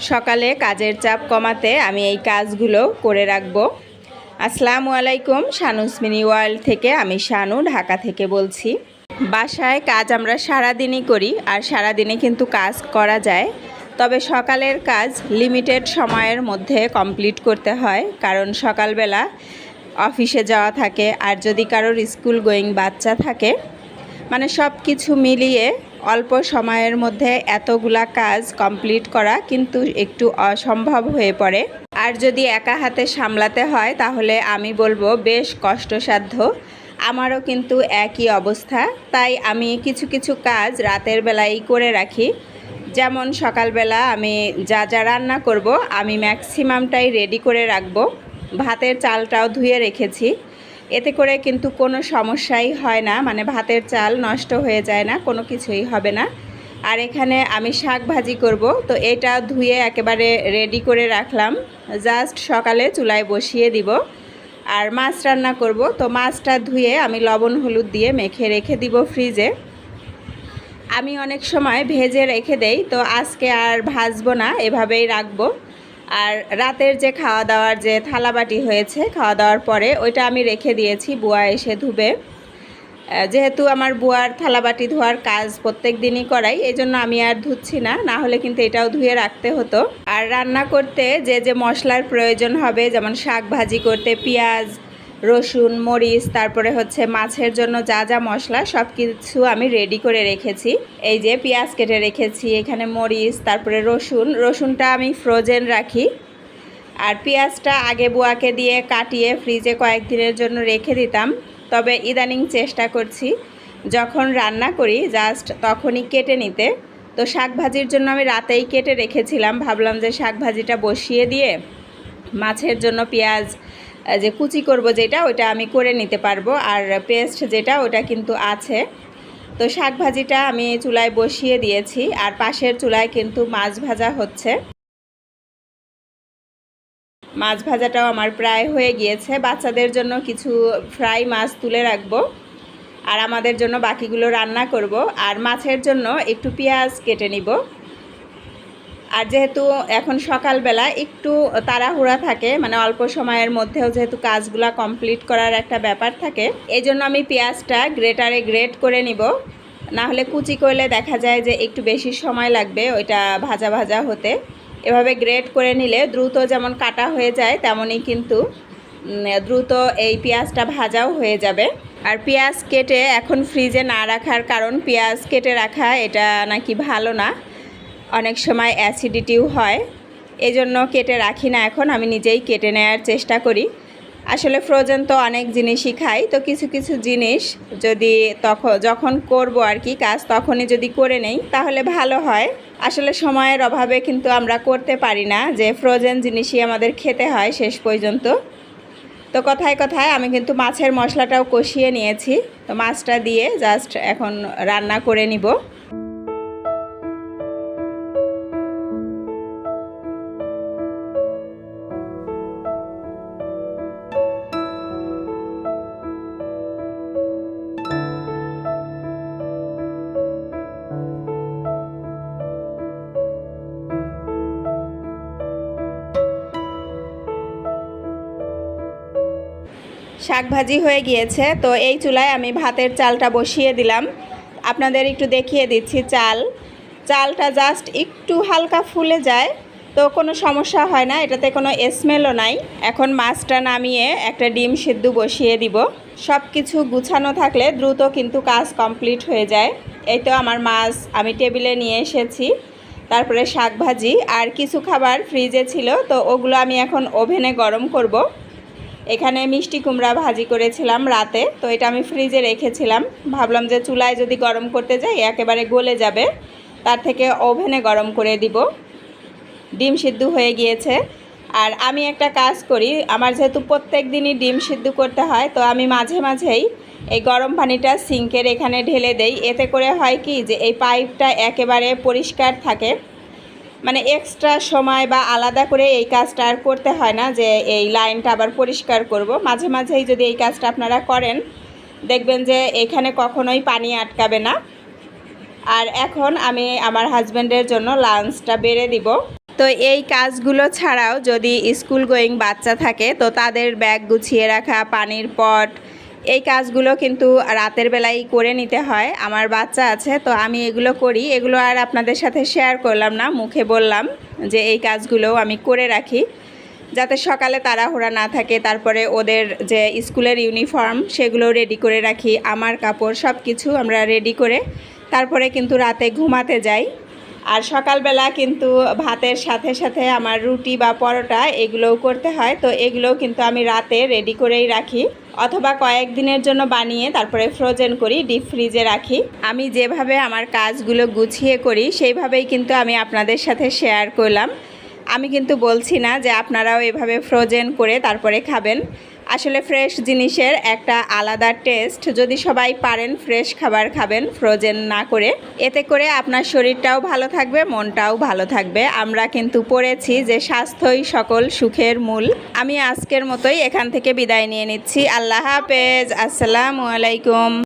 সকালে কাজের চাপ কমাতে আমি এই কাজগুলো করে রাখব। আসসালামু আলাইকুম, শানুস মিনি ওয়ার্ল্ড থেকে আমি শানু ঢাকা থেকে বলছি। বাসায় কাজ আমরা সারাদিনই করি আর সারাদিনে কিন্তু কাজ করা যায়, তবে সকালের কাজ লিমিটেড সময়ের মধ্যে কমপ্লিট করতে হয়, কারণ সকালবেলা অফিসে যাওয়া থাকে আর যদি কারোর স্কুল গোয়িং বাচ্চা থাকে, মানে সব কিছু মিলিয়ে অল্প সময়ের মধ্যে এতগুলা কাজ কমপ্লিট করা কিন্তু একটু অসম্ভব হয়ে পড়ে। আর যদি একা হাতে সামলাতে হয় তাহলে আমি বলবো বেশ কষ্টসাধ্য। আমারও কিন্তু একই অবস্থা, তাই আমি কিছু কিছু কাজ রাতের বেলায় করে রাখি। যেমন সকালবেলা আমি যা যা রান্না করব আমি ম্যাক্সিমামটাই রেডি করে রাখবো। ভাতের চালটাও ধুয়ে রেখেছি, এতে করে কিন্তু কোনো সমস্যাই হয় না, মানে ভাতের চাল নষ্ট হয়ে যায় না, কোনো কিছুই হবে না। আর এখানে আমি শাক ভাজি করব, তো এটা ধুয়ে একেবারে রেডি করে রাখলাম, জাস্ট সকালে চুলায় বসিয়ে দিব। আর মাছ রান্না করব, তো মাছটা ধুয়ে আমি লবণ হলুদ দিয়ে মেখে রেখে দিব ফ্রিজে। আমি অনেক সময় ভেজে রেখে দেই, তো আজকে আর ভাজবো না, এভাবেই রাখবো। আর রাতের যে খাওয়া দাওয়ার যে থালাবাটি হয়েছে খাওয়া দাওয়ার পরে, ওইটা আমি রেখে দিয়েছি, বুয়া এসে ধুবে। যেহেতু আমার বুয়ার থালাবাটি ধোয়ার কাজ প্রত্যেক দিনই করাই, এই জন্য আমি আর ধুচ্ছি না, না হলে কিন্তু এটাও ধুয়ে রাখতে হতো। আর রান্না করতে যে যে মশলার প্রয়োজন হবে, যেমন শাক ভাজি করতে পেঁয়াজ রসুন মরিচ, তারপরে হচ্ছে মাছের জন্য যা যা মশলা সব কিছু আমি রেডি করে রেখেছি। এই যে পেঁয়াজ কেটে রেখেছি, এখানে মরিচ, তারপরে রসুনটা আমি ফ্রোজেন রাখি। আর পেঁয়াজটা আগে বুয়াকে দিয়ে কাটিয়ে ফ্রিজে কয়েকদিনের জন্য রেখে দিতাম, তবে ইদানিং চেষ্টা করছি যখন রান্না করি জাস্ট তখনই কেটে নিতে। তো শাক ভাজির জন্য আমি রাতেই কেটে রেখেছিলাম, ভাবলাম যে শাক ভাজিটা বসিয়ে দিয়ে মাছের জন্য পেঁয়াজ যে কুচি করব যেটা, ওটা আমি করে নিতে পারবো। আর পেস্ট যেটা ওটা কিন্তু আছে। তো শাক ভাজিটা আমি চুলায় বসিয়ে দিয়েছি, আর পাশের চুলায় কিন্তু মাছ ভাজা হচ্ছে। মাছ ভাজাটাও আমার প্রায় হয়ে গিয়েছে। বাচ্চাদের জন্য কিছু ফ্রাই মাছ তুলে রাখবো, আর আমাদের জন্য বাকিগুলো রান্না করব। আর মাছের জন্য একটু পেঁয়াজ কেটে নিব। আর যেহেতু এখন সকালবেলা একটু তাড়াহুড়া থাকে, মানে অল্প সময়ের মধ্যেও যেহেতু কাজগুলো কমপ্লিট করার একটা ব্যাপার থাকে, এই জন্য আমি পেঁয়াজটা গ্রেটারে গ্রেট করে নিব। না হলে কুচি করলে দেখা যায় যে একটু বেশি সময় লাগবে ওইটা ভাজা ভাজা হতে। এভাবে গ্রেট করে নিলে দ্রুত যেমন কাটা হয়ে যায়, তেমনই কিন্তু দ্রুত এই পেঁয়াজটা ভাজাও হয়ে যাবে। আর পেঁয়াজ কেটে এখন ফ্রিজে না রাখার কারণ, পেঁয়াজ কেটে রাখা এটা নাকি ভালো না, অনেক সময় অ্যাসিডিটিও হয়, এই জন্য কেটে রাখি না। এখন আমি নিজেই কেটে নেওয়ার চেষ্টা করি। আসলে ফ্রোজেন তো অনেক জিনিসই খাই, তো কিছু কিছু জিনিস যদি যখন করব আর কি কাজ, তখনই যদি করে নেই তাহলে ভালো হয়। আসলে সময়ের অভাবে কিন্তু আমরা করতে পারি না যে ফ্রোজেন জিনিসই আমাদের খেতে হয় শেষ পর্যন্ত। তো কথায় কথায় আমি কিন্তু মাছের মশলাটাও কষিয়ে নিয়েছি, তো মাছটা দিয়ে জাস্ট এখন রান্না করে নিব। শাক ভাজি হয়ে গিয়েছে, তো এই চুলায় আমি ভাতের চালটা বসিয়ে দিলাম। আপনাদের একটু দেখিয়ে দিচ্ছি, চালটা জাস্ট একটু হালকা ফুলে যায়, তো কোনো সমস্যা হয় না, এটাতে কোনো স্মেলও নাই। এখন মাছটা নামিয়ে একটা ডিম সিদ্ধ বসিয়ে দিব। সব কিছু গুছানো থাকলে দ্রুত কিন্তু কাজ কমপ্লিট হয়ে যায়। এই তো আমার মাছ আমি টেবিলে নিয়ে এসেছি, তারপরে শাক ভাজি আর কিছু খাবার ফ্রিজে ছিল, তো ওগুলো আমি এখন ওভেনে গরম করব। এখানে মিষ্টি কুমড়া ভাজি করেছিলাম রাতে, তো এটা আমি ফ্রিজে রেখেছিলাম, ভাবলাম যে চুলায় যদি গরম করতে যাই একেবারে গলে যাবে, তার থেকে ওভেনে গরম করে দিব। ডিম সিদ্ধ হয়ে গিয়েছে। আর আমি একটা কাজ করি, আমার যেহেতু প্রত্যেক দিনই ডিম সিদ্ধ করতে হয়, তো আমি মাঝে মাঝেই এই গরম পানিটা সিঙ্কের এখানে ঢেলে দেই। এতে করে হয় কি যে এই পাইপটা একেবারে পরিষ্কার থাকে, মানে এক্সট্রা সময় বা আলাদা করে এই কাজটা আর করতে হয় না যে এই লাইনটা আবার পরিষ্কার করব। মাঝে মাঝেই যদি এই কাজটা আপনারা করেন, দেখবেন যে এখানে কখনোই পানি আটকাবে না। আর এখন আমি আমার হাজব্যান্ডের জন্য লাঞ্চটা বেড়ে দিব। তো এই কাজগুলো ছাড়াও যদি স্কুল গোয়িং বাচ্চা থাকে তো তাদের ব্যাগ গুছিয়ে রাখা, পানির পট, এই কাজগুলো কিন্তু রাতের বেলায় করে নিতে হয়। আমার বাচ্চা আছে তো আমি এগুলো করি, এগুলো আর আপনাদের সাথে শেয়ার করলাম না, মুখে বললাম যে এই কাজগুলো আমি করে রাখি যাতে সকালে তাড়াহুড়া না থাকে। তারপরে ওদের যে স্কুলের ইউনিফর্ম সেগুলো রেডি করে রাখি, আমার কাপড় সব কিছু আমরা রেডি করে তারপরে কিন্তু রাতে ঘুমাতে যাই। আর সকালবেলা কিন্তু ভাতের সাথে সাথে আমার রুটি বা পরোটা এগুলোও করতে হয়, তো এগুলোও কিন্তু আমি রাতে রেডি করেই রাখি, অথবা কয়েকদিনের জন্য বানিয়ে তারপরে ফ্রোজেন করি, ডিপ ফ্রিজে রাখি। আমি যেভাবে আমার কাজগুলো গুছিয়ে করি সেইভাবেই কিন্তু আমি আপনাদের সাথে শেয়ার করলাম। আমি কিন্তু বলছি না যে আপনারাও এভাবে ফ্রোজেন করে তারপরে খাবেন। আসলে ফ্রেশ জিনিসের একটা আলাদা টেস্ট, যদি সবাই পারেন ফ্রেশ খাবার খাবেন ফ্রোজেন না করে, এতে করে আপনার শরীরটাও ভালো থাকবে, মনটাও ভালো থাকবে। আমরা কিন্তু পড়েছি যে স্বাস্থ্যই সকল সুখের মূল। আমি আজকের মতোই এখান থেকে বিদায় নিয়ে নিচ্ছি। আল্লাহ হাফেজ, আসসালামু আলাইকুম।